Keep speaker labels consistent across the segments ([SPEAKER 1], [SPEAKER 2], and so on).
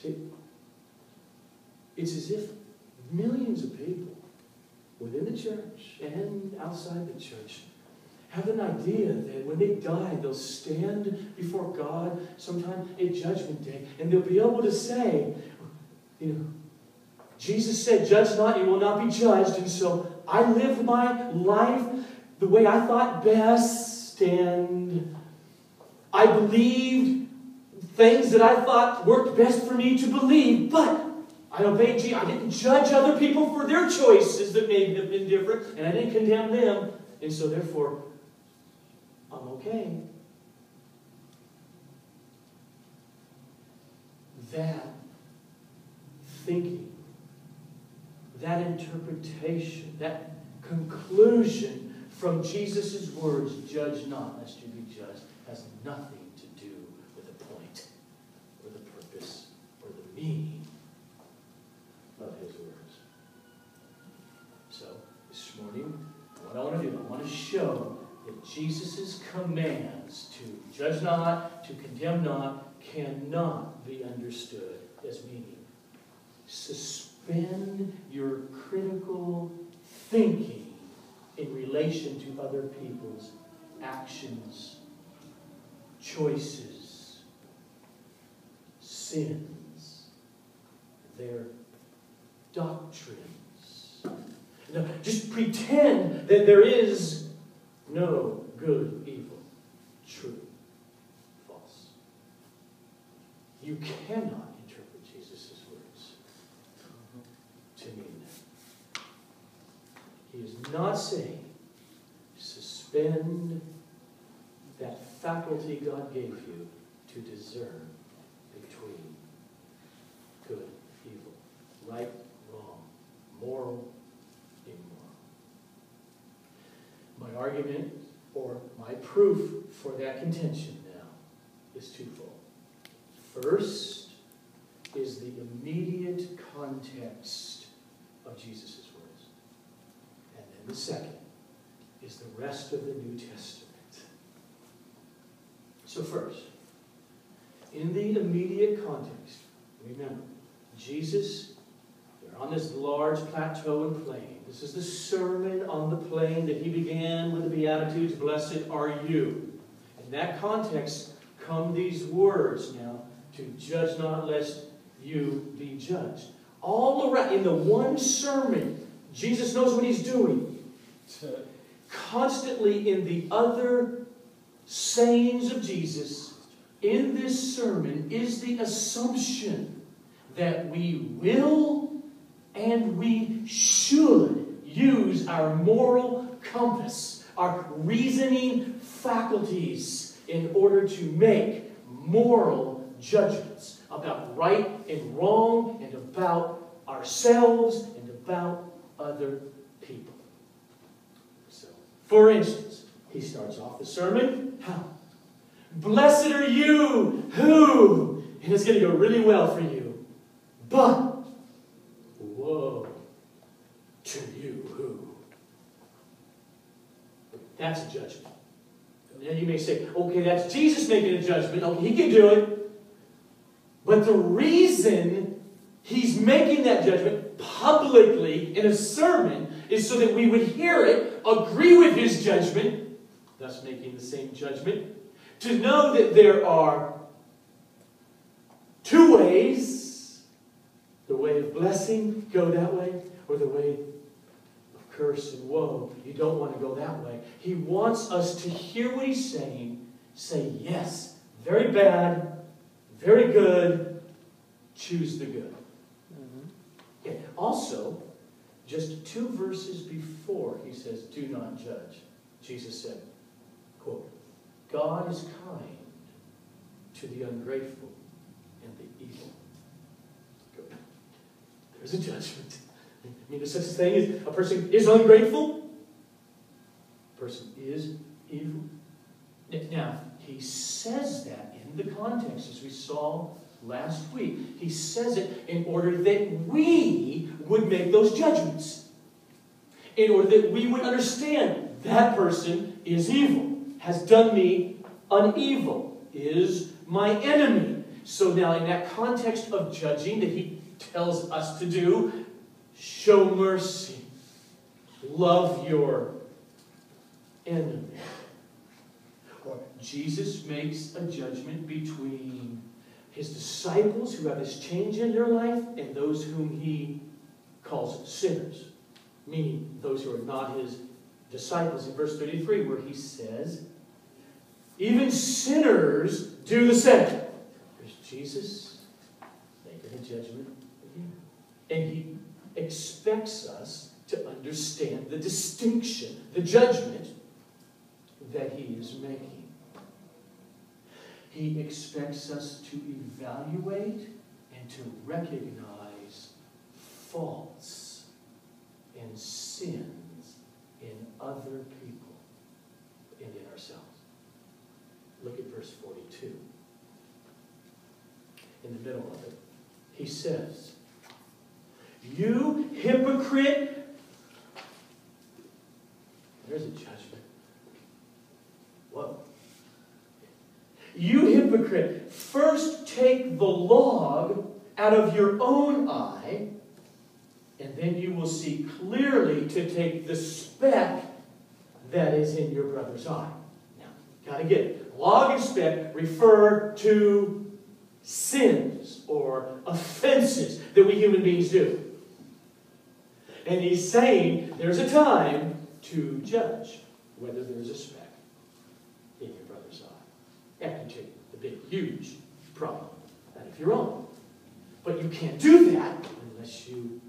[SPEAKER 1] See, it's as if millions of people within the church and outside the church have an idea that when they die, they'll stand before God sometime at Judgment Day, and they'll be able to say, Jesus said, "Judge not, you will not be judged," and so I lived my life the way I thought best, and I believed things that I thought worked best for me to believe, but I obeyed Jesus. I didn't judge other people for their choices that may have been different, and I didn't condemn them, and so therefore, I'm okay. That thinking, that interpretation, that conclusion from Jesus' words, "Judge not, lest you be judged," has nothing to do with the point, or the purpose, or the meaning of his words. So, this morning, what I want to do, I want to show that Jesus' commands to judge not, to condemn not, cannot be understood as meaning suspend your critical thinking in relation to other people's actions, choices, sins, their doctrines. No, just pretend that there is no good, evil, true, false. You cannot interpret Jesus' words to mean that. He is not saying suspend that faculty God gave you to discern between good, evil, right, wrong, moral, immoral. My argument, or my proof for that contention now, is twofold. First is the immediate context of Jesus' words. And then the second is the rest of the New Testament. So first, in the immediate context, remember, Jesus, they're on this large plateau and plain. This is the Sermon on the Plain that he began with the Beatitudes, "Blessed are you." In that context come these words now, to judge not lest you be judged. All around, in the one sermon, Jesus knows what he's doing. Constantly in the other sayings of Jesus, in this sermon, is the assumption that we will and we should use our moral compass, our reasoning faculties, in order to make moral judgments about right and wrong, and about ourselves, and about other people. So, for instance, he starts off the sermon, how? "Blessed are you who," and it's going to go really well for you, "but woe to you who." That's a judgment. And you may say, okay, that's Jesus making a judgment. Okay, he can do it. But the reason he's making that judgment publicly in a sermon is so that we would hear it, agree with his judgment, thus making the same judgment, to know that there are two ways: the way of blessing, go that way, or the way of curse and woe. You don't want to go that way. He wants us to hear what he's saying, say, yes, very bad, very good, choose the good. Okay. Also, just 2 verses before he says, "Do not judge," Jesus said, quote, "God is kind to the ungrateful and the evil." Good. There's a judgment. I mean, there's such a thing as a person is ungrateful, a person is evil. Now, he says that in the context, as we saw last week. He says it in order that we would make those judgments. In order that we would understand that person is evil, has done me an evil, is my enemy. So now in that context of judging that he tells us to do, show mercy. Love your enemy. Or Jesus makes a judgment between his disciples who have this change in their life and those whom he calls sinners. Meaning those who are not his disciples. In verse 33 where he says, even sinners do the same. There's Jesus making a judgment again. And he expects us to understand the distinction, the judgment that he is making. He expects us to evaluate and to recognize faults and sins in other people and in ourselves. Look at verse 42. In the middle of it, he says, you hypocrite. There's a judgment. What? You hypocrite, first take the log out of your own eye, and then you will see clearly to take the speck that is in your brother's eye. Now, got to get it. Log and speck refer to sins or offenses that we human beings do. And he's saying there's a time to judge whether there's a speck in your brother's eye. That can take the big, huge problem out of your own. But you can't do that unless you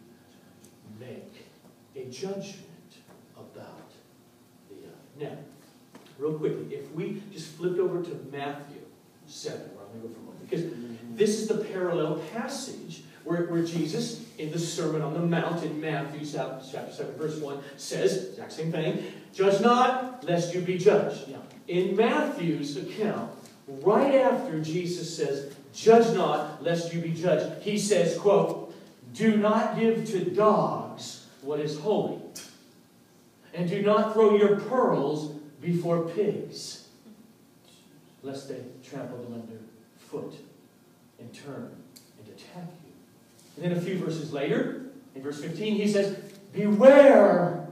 [SPEAKER 1] make a judgment about the other. Now, real quickly, if we just flipped over to Matthew 7, where I'm going to go for a moment, because this is the parallel passage where Jesus, in the Sermon on the Mount in Matthew chapter 7, verse 1, says, exact same thing, judge not, lest you be judged. Now, in Matthew's account, right after Jesus says, judge not, lest you be judged, he says, quote, do not give to dogs what is holy, and do not throw your pearls before pigs, lest they trample them underfoot and turn and attack you. And then a few verses later, in verse 15, he says, beware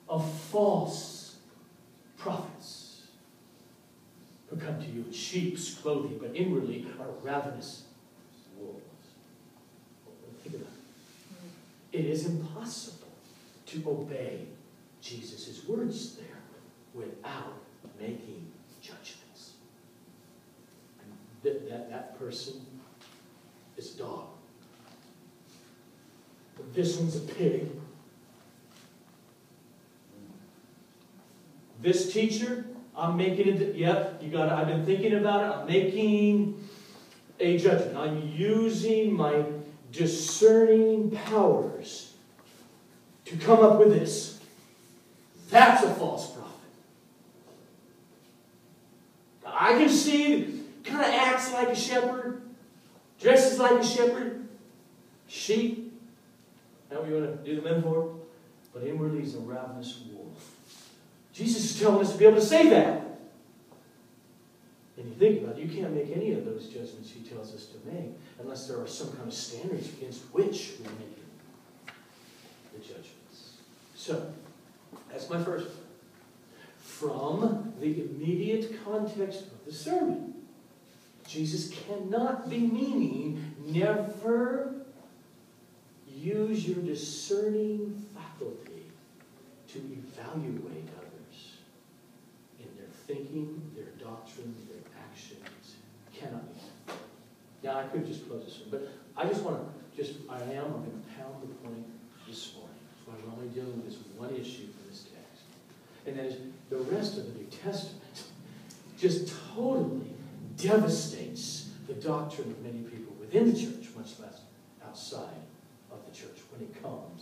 [SPEAKER 1] of false prophets who come to you in sheep's clothing, but inwardly are ravenous wolves. Think about it. It is impossible to obey Jesus' words there without making judgments. And that person is a dog. This one's a pig. This teacher, I'm making it. Yep, you got it. I've been thinking about it. I'm making a judgment. I'm using my discerning powers to come up with this. That's a false prophet. I can see, kind of acts like a shepherd, dresses like a shepherd, sheep. Now we want to do the metaphor, but inwardly he's a ravenous wolf. Jesus is telling us to be able to say that. And you think about it, you can't make any of those judgments he tells us to make unless there are some kind of standards against which we're making the judgments. So, that's my first one. From the immediate context of the sermon, Jesus cannot be meaning never use your discerning faculty to evaluate others in their thinking, their doctrine, their actions. Cannot be. Now, I could just close this one, but I just want to, I'm going to pound the point this morning. That's why we're only dealing with this one issue from this text. And that is the rest of the New Testament just totally devastates the doctrine of many people within the church, much less outside of the church when it comes